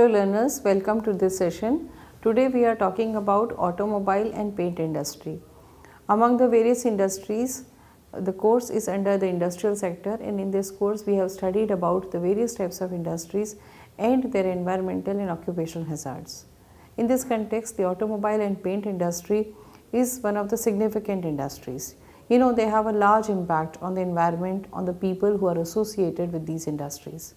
Hello learners, welcome to this session. Today we are talking about automobile and paint industry. Among the various industries, the course is under the industrial sector, and in this course we have studied about the various types of industries and their environmental and occupational hazards. In this context, the automobile and paint industry is one of the significant industries. They have a large impact on the environment, on the people who are associated with these industries.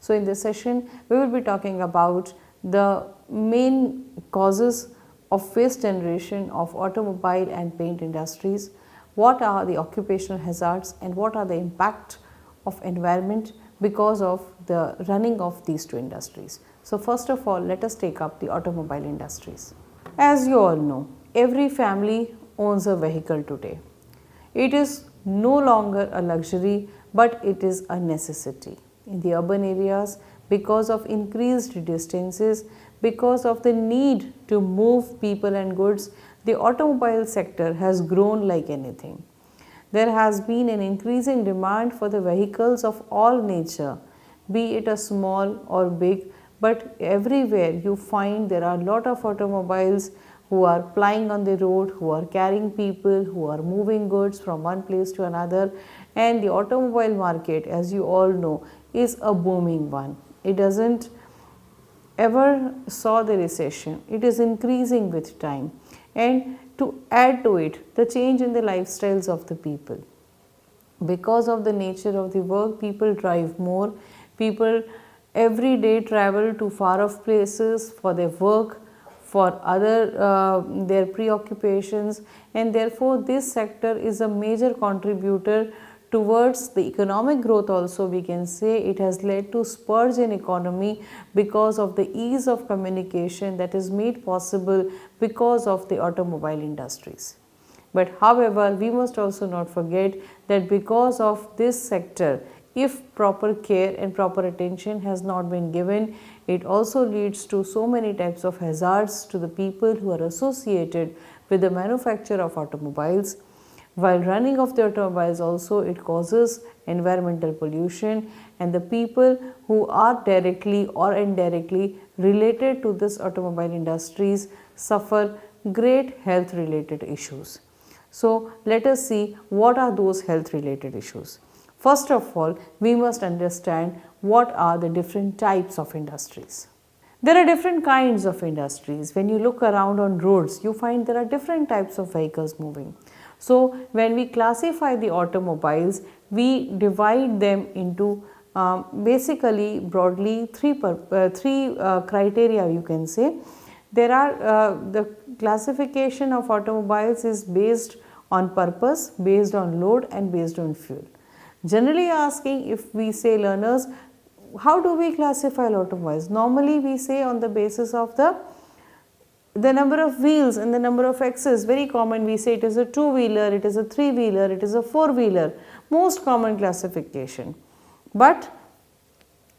So, in this session, we will be talking about the main causes of waste generation of automobile and paint industries, what are the occupational hazards and what are the impact of environment because of the running of these two industries. So, first of all, let us take up the automobile industries. As you all know, every family owns a vehicle today. It is no longer a luxury, but it is a necessity. In the urban areas, because of increased distances, because of the need to move people and goods, the automobile sector has grown like anything. There has been an increasing demand for the vehicles of all nature, be it a small or big, but everywhere you find there are a lot of automobiles who are plying on the road, who are carrying people, who are moving goods from one place to another, and the automobile market, as you all know, is a booming one. It doesn't ever saw the recession. It is increasing with time, and to add to it, the change in the lifestyles of the people. Because of the nature of the work, people drive more. People every day travel to far off places for their work, for other their preoccupations, and therefore this sector is a major contributor towards the economic growth. Also, we can say it has led to spurge in economy because of the ease of communication that is made possible because of the automobile industries. But however, we must also not forget that because of this sector, if proper care and proper attention has not been given, it also leads to so many types of hazards to the people who are associated with the manufacture of automobiles. While running of the automobiles also, it causes environmental pollution, and the people who are directly or indirectly related to this automobile industries suffer great health related issues. So, let us see what are those health related issues. First of all, we must understand what are the different types of industries. There are different kinds of industries. When you look around on roads, you find there are different types of vehicles moving. So, when we classify the automobiles, we divide them into basically broadly three criteria, you can say. There are the classification of automobiles is based on purpose, based on load and based on fuel. Generally asking, if we say learners, how do we classify automobiles? Normally we say on the basis of the number of wheels and the number of axles. Very common, we say it is a two-wheeler, it is a three-wheeler, it is a four-wheeler, most common classification. But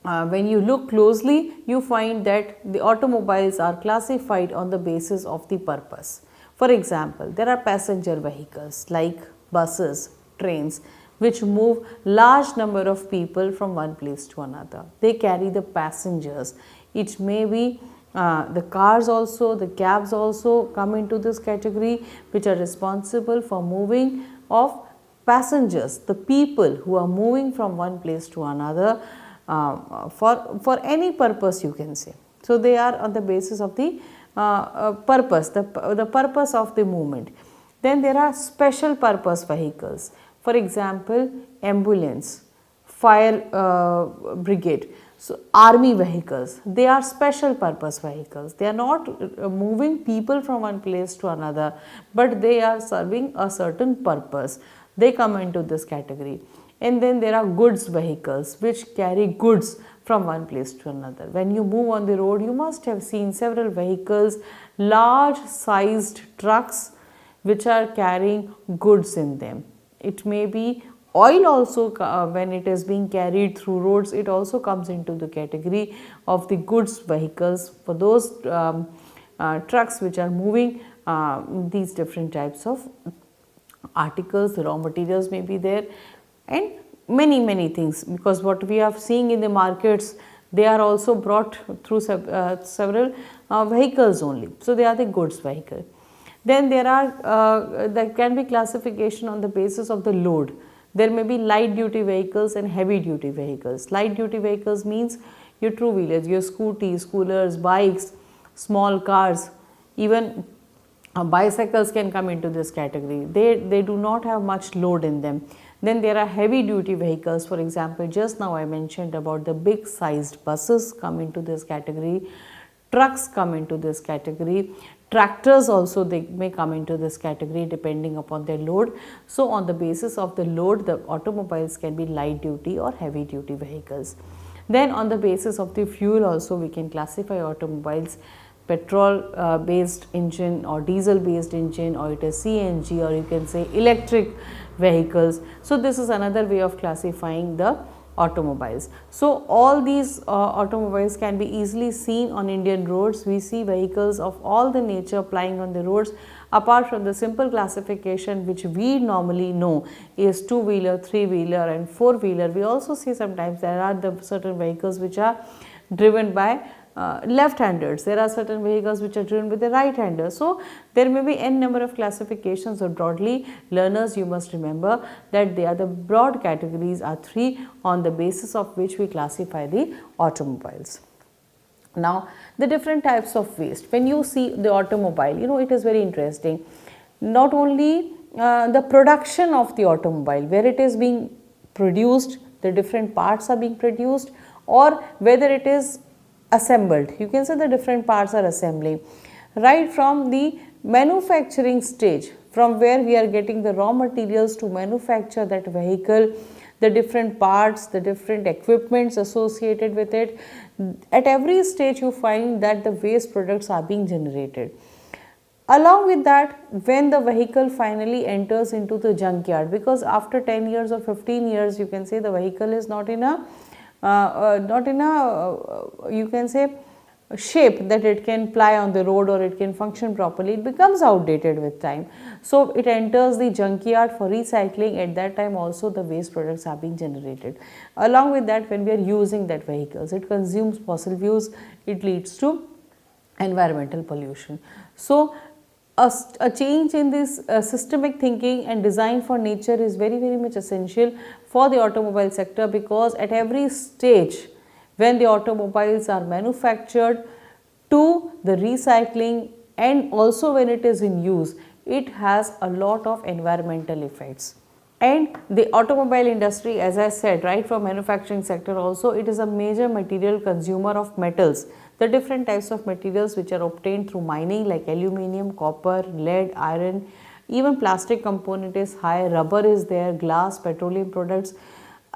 when you look closely, you find that the automobiles are classified on the basis of the purpose. For example, there are passenger vehicles like buses, trains, which move large number of people from one place to another. They carry the passengers. It may be the cars also, the cabs also come into this category, which are responsible for moving of passengers, the people who are moving from one place to another for any purpose, you can say. So, they are on the basis of the purpose, the purpose of the movement. Then there are special purpose vehicles. For example, ambulance, fire brigade. So, army vehicles, they are special purpose vehicles. They are not moving people from one place to another, but they are serving a certain purpose. They come into this category. And then there are goods vehicles, which carry goods from one place to another. When you move on the road, you must have seen several vehicles, large sized trucks, which are carrying goods in them. It may be oil also, when it is being carried through roads, it also comes into the category of the goods vehicles for those trucks which are moving these different types of articles. The raw materials may be there and many things, because what we are seeing in the markets, They are also brought through several vehicles only. So, they are the goods vehicle. Then there can be classification on the basis of the load. There may be light duty vehicles and heavy duty vehicles. Light duty vehicles means your two-wheelers, your scooters, scooters, bikes, small cars, even bicycles can come into this category. They do not have much load in them. Then there are heavy duty vehicles. For example, just now I mentioned about the big sized buses come into this category. Trucks come into this category. Tractors also, they may come into this category depending upon their load. So, on the basis of the load, the automobiles can be light duty or heavy duty vehicles. Then on the basis of the fuel also, we can classify automobiles petrol based engine or diesel based engine, or it is CNG, or you can say electric vehicles. So, this is another way of classifying the automobiles. So, all these automobiles can be easily seen on Indian roads. We see vehicles of all the nature plying on the roads. Apart from the simple classification which we normally know is two-wheeler, three-wheeler and four-wheeler, we also see sometimes there are the certain vehicles which are driven by left-handers. There are certain vehicles which are driven with the right-handers. So, there may be n number of classifications, or broadly learners, you must remember that they are the broad categories are three on the basis of which we classify the automobiles. Now, the different types of waste. When you see the automobile, you know, it is very interesting. Not only the production of the automobile, where it is being produced, the different parts are being produced, or whether it is assembled. You can say the different parts are assembling. Right from the manufacturing stage, from where we are getting the raw materials to manufacture that vehicle, the different parts, the different equipments associated with it, at every stage you find that the waste products are being generated. Along with that, when the vehicle finally enters into the junkyard, because after 10 years or 15 years, you can say the vehicle is not in a you can say shape that it can ply on the road or it can function properly. It becomes outdated with time. So, it enters the junkyard for recycling. At that time also the waste products are being generated. Along with that, when we are using that vehicles, it consumes fossil fuels, it leads to environmental pollution. So, a change in this systemic thinking and design for nature is very much essential for the automobile sector, because at every stage when the automobiles are manufactured to the recycling and also when it is in use, it has a lot of environmental effects. And the automobile industry, as I said, right from manufacturing sector also, it is a major material consumer of metals. The different types of materials which are obtained through mining like aluminum, copper, lead, iron, even plastic component is high, rubber is there, glass, petroleum products.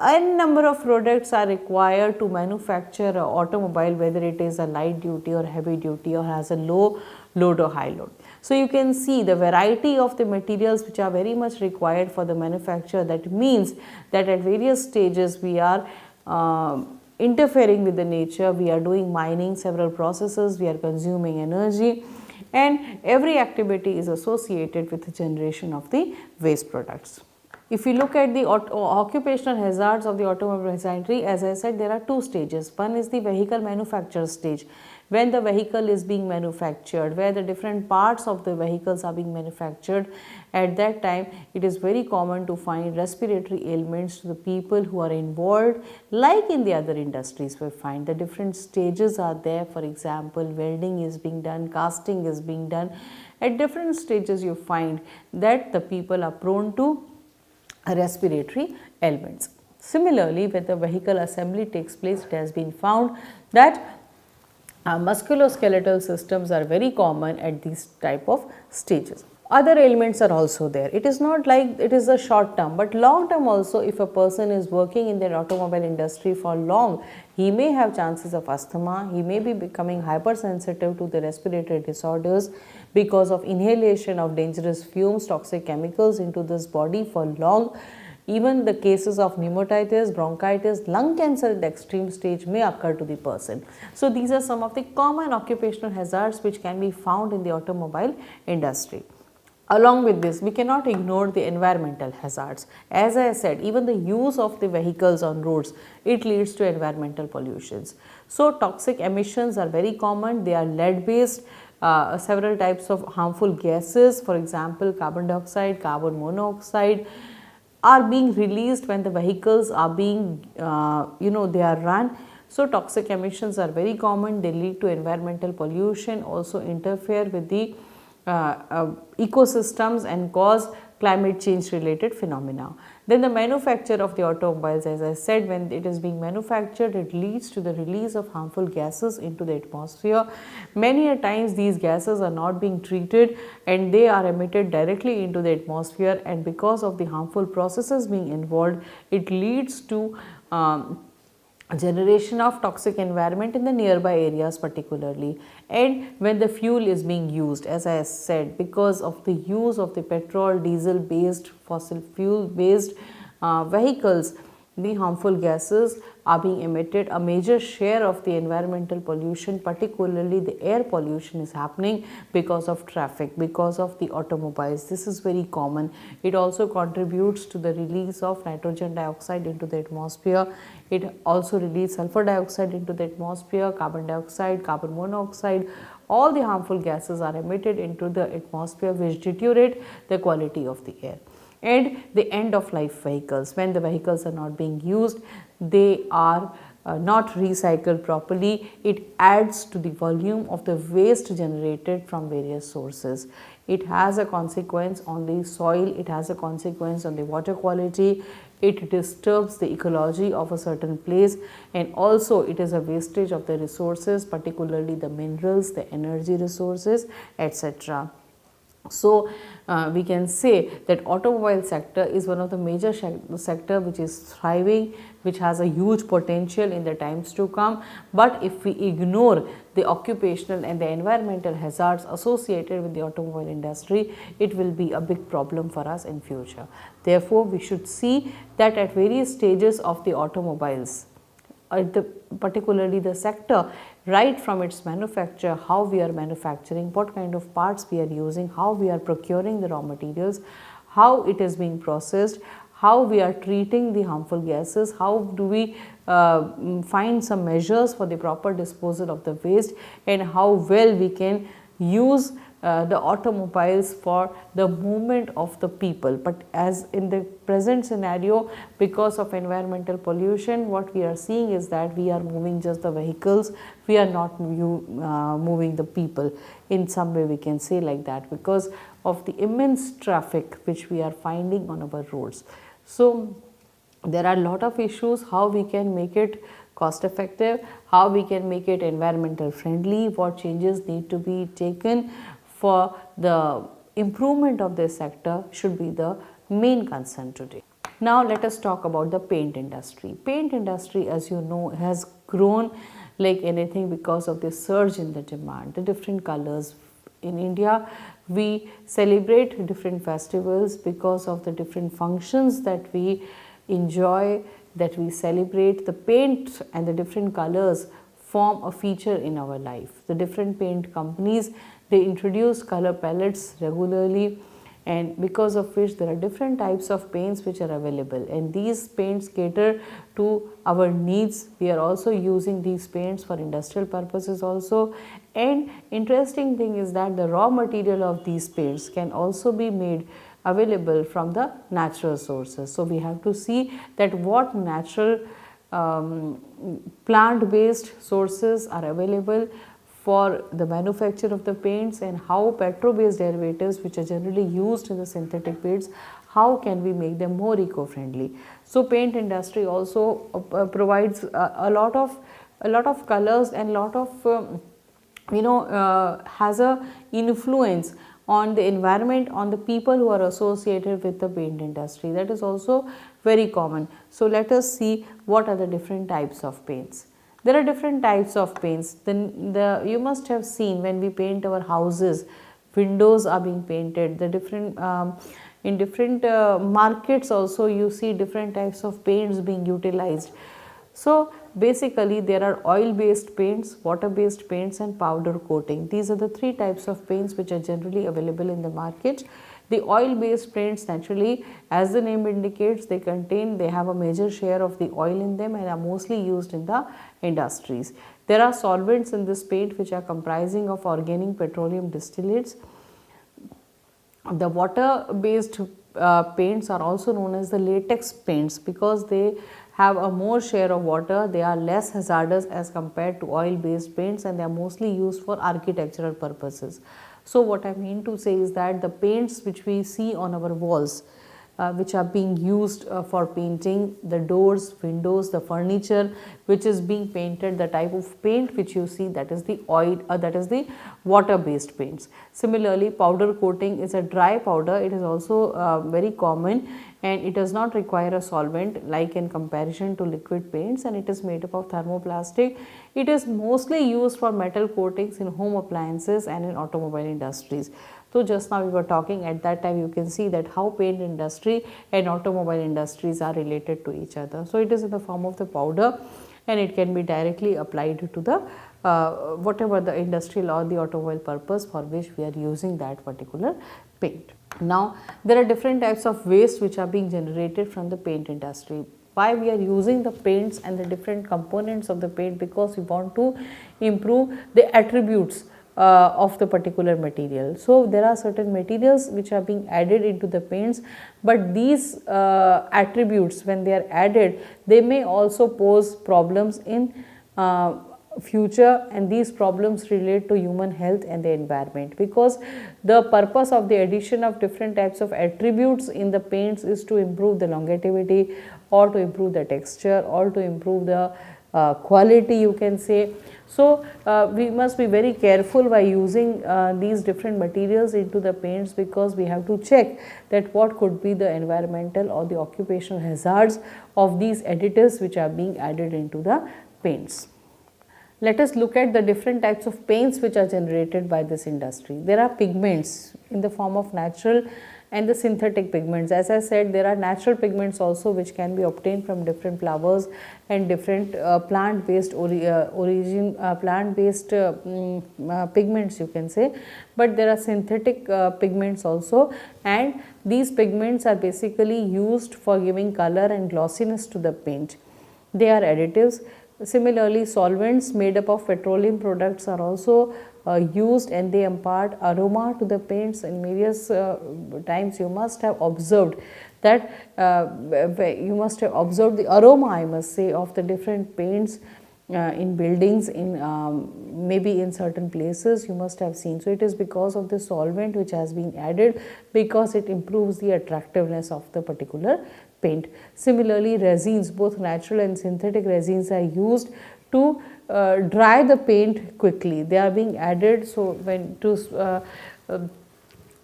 A number of products are required to manufacture an automobile, whether it is a light duty or heavy duty or has a low load or high load. So, you can see the variety of the materials which are very much required for the manufacture. That means that at various stages we are interfering with the nature, we are doing mining, several processes, we are consuming energy, and every activity is associated with the generation of the waste products. If you look at the occupational hazards of the automobile industry, as I said, there are two stages. One is the vehicle manufacture stage, when the vehicle is being manufactured, where the different parts of the vehicles are being manufactured. At that time, it is very common to find respiratory ailments to the people who are involved, like in the other industries. We find the different stages are there. For example, welding is being done, casting is being done. At different stages, you find that the people are prone to respiratory ailments. Similarly, when the vehicle assembly takes place, it has been found that musculoskeletal systems are very common at these type of stages. Other ailments are also there. It is not like it is a short term, but long term also. If a person is working in the automobile industry for long, he may have chances of asthma, he may be becoming hypersensitive to the respiratory disorders because of inhalation of dangerous fumes, toxic chemicals into this body for long. Even the cases of pneumonitis, bronchitis, lung cancer at the extreme stage may occur to the person. So, these are some of the common occupational hazards which can be found in the automobile industry. Along with this, we cannot ignore the environmental hazards. As I said, even the use of the vehicles on roads, it leads to environmental pollutions. So toxic emissions are very common. They are lead based. Several types of harmful gases, for example carbon dioxide, carbon monoxide, are being released when the vehicles are being they are run. So toxic emissions are very common. They lead to environmental pollution, also interfere with the ecosystems and cause climate change related phenomena. Then the manufacture of the automobiles, as I said, when it is being manufactured, it leads to the release of harmful gases into the atmosphere. Many a times these gases are not being treated and they are emitted directly into the atmosphere, and because of the harmful processes being involved, it leads to generation of toxic environment in the nearby areas particularly. And when the fuel is being used, as I said, because of the use of the petrol, diesel based, fossil fuel based vehicles, the harmful gases are being emitted. A major share of the environmental pollution, particularly the air pollution, is happening because of traffic, because of the automobiles. This is very common. It also contributes to the release of nitrogen dioxide into the atmosphere. It also releases sulfur dioxide into the atmosphere, carbon dioxide, carbon monoxide. All the harmful gases are emitted into the atmosphere, which deteriorate the quality of the air. And the end of life vehicles, when the vehicles are not being used, they are not recycled properly, it adds to the volume of the waste generated from various sources. It has a consequence on the soil, it has a consequence on the water quality, it disturbs the ecology of a certain place, and also it is a wastage of the resources, particularly the minerals, the energy resources, etc. So we can say that automobile sector is one of the major sector which is thriving, which has a huge potential in the times to come. But if we ignore the occupational and the environmental hazards associated with the automobile industry, it will be a big problem for us in future. Therefore, we should see that at various stages of the automobiles, particularly the sector, right from its manufacture, how we are manufacturing, what kind of parts we are using, how we are procuring the raw materials, how it is being processed, how we are treating the harmful gases, how do we find some measures for the proper disposal of the waste, and how well we can use the automobiles for the movement of the people. But as in the present scenario, because of environmental pollution, what we are seeing is that we are moving just the vehicles, we are not moving the people. In some way we can say like that, because of the immense traffic which we are finding on our roads. So there are a lot of issues, how we can make it cost effective, how we can make it environmental friendly, what changes need to be taken for the improvement of this sector should be the main concern today. Now let us talk about the paint industry. Paint industry, as you know, has grown like anything because of the surge in the demand, the different colors. In India, we celebrate different festivals because of the different functions that we enjoy, that we celebrate. The paint and the different colors form a feature in our life. The different paint companies, they introduce color palettes regularly, and because of which there are different types of paints which are available, and these paints cater to our needs. We are also using these paints for industrial purposes also. And interesting thing is that the raw material of these paints can also be made available from the natural sources. So we have to see that what natural plant-based sources are available for the manufacture of the paints, and how petro-based derivatives, which are generally used in the synthetic paints, how can we make them more eco-friendly. So paint industry also provides a lot of colors and lot of has a influence on the environment, on the people who are associated with the paint industry. That is also very common. So let us see what are the different types of paints. There are different types of paints. You must have seen when we paint our houses, windows are being painted. The different in different markets also you see different types of paints being utilized. So basically there are oil based paints, water based paints, and powder coating. These are the three types of paints which are generally available in the market. The oil based paints, naturally, as the name indicates, they have a major share of the oil in them and are mostly used in the industries. There are solvents in this paint which are comprising of organic petroleum distillates. The water based paints are also known as the latex paints because they have a more share of water, they are less hazardous as compared to oil based paints, and they are mostly used for architectural purposes. So what I mean to say is that the paints which we see on our walls, which are being used for painting the doors, windows, the furniture which is being painted, the type of paint which you see, that is the oil, that is the water based paints. Similarly, powder coating is a dry powder. It is also very common and it does not require a solvent like in comparison to liquid paints, and it is made up of thermoplastic. It is mostly used for metal coatings in home appliances and in automobile industries. So just now we were talking, at that time you can see that how paint industry and automobile industries are related to each other. So it is in the form of the powder and it can be directly applied to the whatever the industrial or the automobile purpose for which we are using that particular paint. Now there are different types of waste which are being generated from the paint industry. Why we are using the paints and the different components of the paint? Because we want to improve the attributes of the particular material. So there are certain materials which are being added into the paints, but these attributes, when they are added, they may also pose problems in future, and these problems relate to human health and the environment, because the purpose of the addition of different types of attributes in the paints is to improve the longevity or to improve the texture or to improve the quality, you can say. So we must be very careful by using these different materials into the paints, because we have to check that what could be the environmental or the occupational hazards of these additives which are being added into the paints. Let us look at the different types of paints which are generated by this industry. There are pigments in the form of natural and the synthetic pigments. As I said, there are natural pigments also which can be obtained from different flowers and different plant-based pigments, you can say. But there are synthetic pigments also, and these pigments are basically used for giving color and glossiness to the paint. They are additives. Similarly, solvents made up of petroleum products are also used, and they impart aroma to the paints. In various times you must have observed that the aroma, I must say, of the different paints in buildings, in maybe in certain places you must have seen. So it is because of the solvent which has been added, because it improves the attractiveness of the particular paint. Similarly, resins, both natural and synthetic resins, are used to dry the paint quickly. They are being added so when to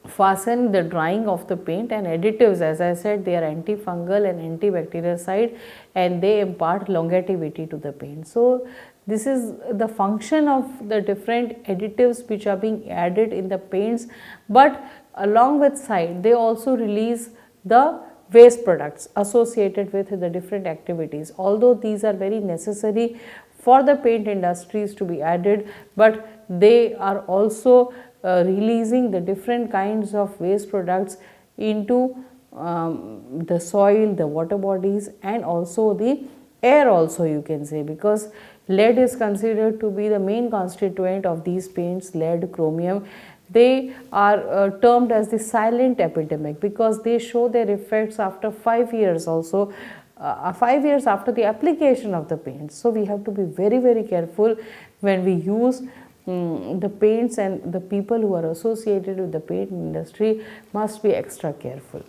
fasten the drying of the paint. And additives, as I said, they are antifungal and antibactericidal, and they impart longevity to the paint. So this is the function of the different additives which are being added in the paints, but along with side they also release the waste products associated with the different activities. Although these are very necessary for the paint industries to be added, but they are also releasing the different kinds of waste products into the soil, the water bodies, and also the air also, you can say, because lead is considered to be the main constituent of these paints, lead, chromium. They are termed as the silent epidemic because they show their effects after 5 years also, 5 years after the application of the paint. So we have to be very, very careful when we use the paints, and the people who are associated with the paint industry must be extra careful.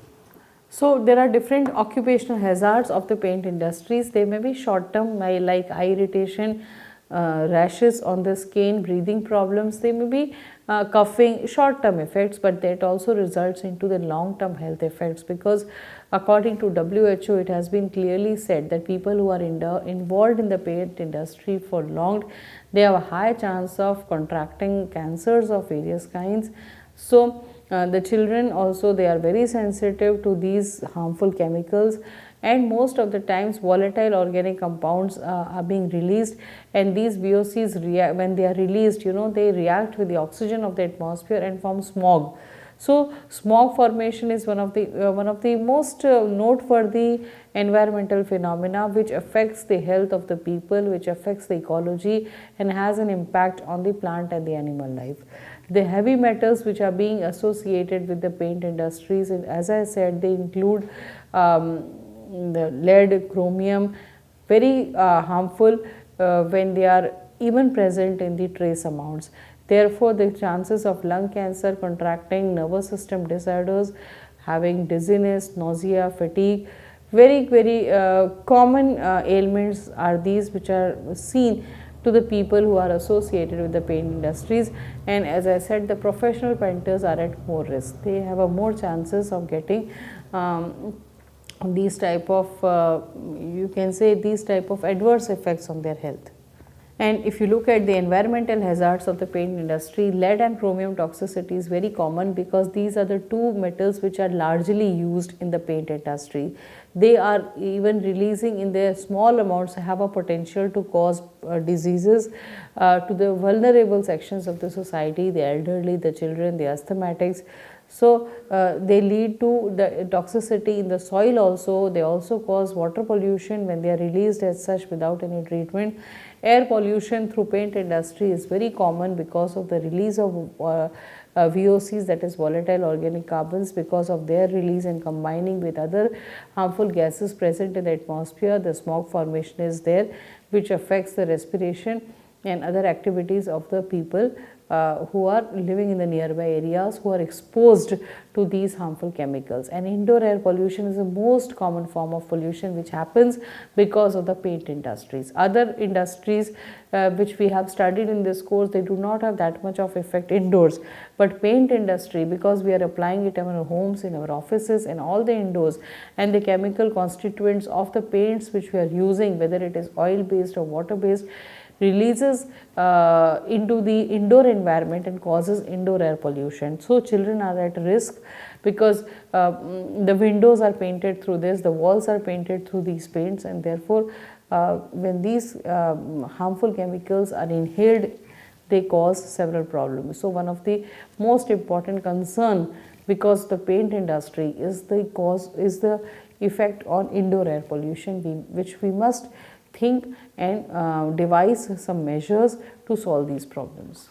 So there are different occupational hazards of the paint industries. They may be short term, like eye irritation, rashes on the skin, breathing problems. They may be coughing, short term effects, but that also results into the long term health effects, because according to WHO, it has been clearly said that people who are involved in the paint industry for long, they have a high chance of contracting cancers of various kinds. So the children also, they are very sensitive to these harmful chemicals, and most of the times volatile organic compounds are being released, and these VOCs when they are released, they react with the oxygen of the atmosphere and form smog. So smog formation is one of the most noteworthy environmental phenomena which affects the health of the people, which affects the ecology and has an impact on the plant and the animal life. The heavy metals which are being associated with the paint industries, and as I said, they include the lead, chromium, very harmful when they are even present in the trace amounts. Therefore, the chances of lung cancer, contracting nervous system disorders, having dizziness, nausea, fatigue, very common ailments are these which are seen to the people who are associated with the paint industries. And as I said, the professional painters are at more risk. They have a more chances of getting these type of you can say these type of adverse effects on their health. And if you look at the environmental hazards of the paint industry, lead and chromium toxicity is very common because these are the two metals which are largely used in the paint industry. They are even releasing in their small amounts have a potential to cause diseases to the vulnerable sections of the society, the elderly, the children, the asthmatics. So they lead to the toxicity in the soil also. They also cause water pollution when they are released as such without any treatment. Air pollution through paint industry is very common because of the release of VOCs, that is volatile organic carbons. Because of their release and combining with other harmful gases present in the atmosphere, the smog formation is there, which affects the respiration and other activities of the people who are living in the nearby areas, who are exposed to these harmful chemicals. And indoor air pollution is the most common form of pollution which happens because of the paint industries. Other industries which we have studied in this course, they do not have that much of effect indoors, but paint industry, because we are applying it in our homes, in our offices and all the indoors, and the chemical constituents of the paints which we are using, whether it is oil based or water based, releases into the indoor environment and causes indoor air pollution. So children are at risk because the windows are painted through this, the walls are painted through these paints, and therefore when these harmful chemicals are inhaled, they cause several problems. So one of the most important concern, because the paint industry is the effect on indoor air pollution, which we must think and devise some measures to solve these problems.